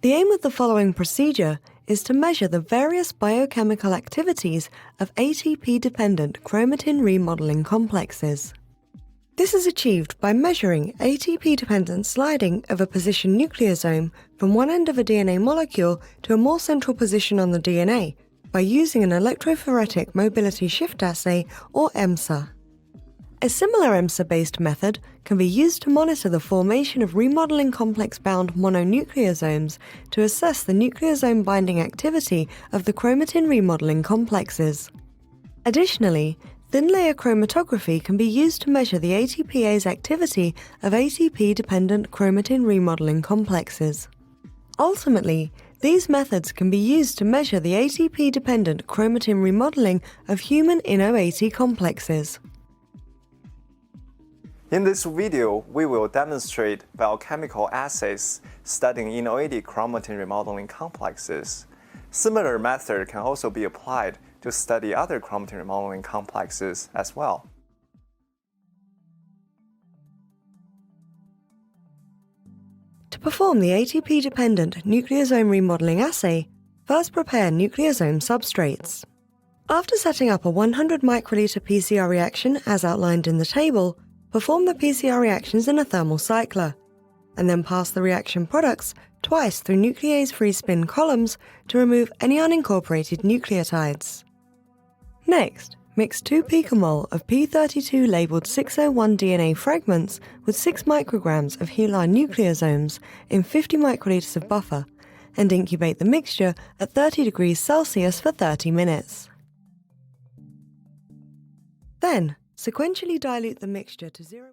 The aim of the following procedure is to measure the various biochemical activities of ATP-dependent chromatin remodeling complexes. This is achieved by measuring ATP-dependent sliding of a position nucleosome from one end of a DNA molecule to a more central position on the DNA by using an electrophoretic mobility shift assay, or EMSA. A similar EMSA-based method can be used to monitor the formation of remodeling complex-bound mononucleosomes to assess the nucleosome binding activity of the chromatin remodeling complexes. Additionally, thin-layer chromatography can be used to measure the ATPase activity of ATP-dependent chromatin remodeling complexes. Ultimately, these methods can be used to measure the ATP-dependent chromatin remodeling of human InnoAT complexes. In this video, we will demonstrate biochemical assays studying InnoAT chromatin remodeling complexes. Similar method can also be applied to study other chromatin remodeling complexes as well. To perform the ATP-dependent nucleosome remodeling assay, first prepare nucleosome substrates. After setting up a 100 microliter PCR reaction as outlined in the table, perform the PCR reactions in a thermal cycler, and then pass the reaction products twice through nuclease-free spin columns to remove any unincorporated nucleotides. Next, mix 2 picomole of P32 labeled 601 DNA fragments with 6 micrograms of HeLa nucleosomes in 50 microliters of buffer, and incubate the mixture at 30 degrees Celsius for 30 minutes. Then, sequentially dilute the mixture to 0.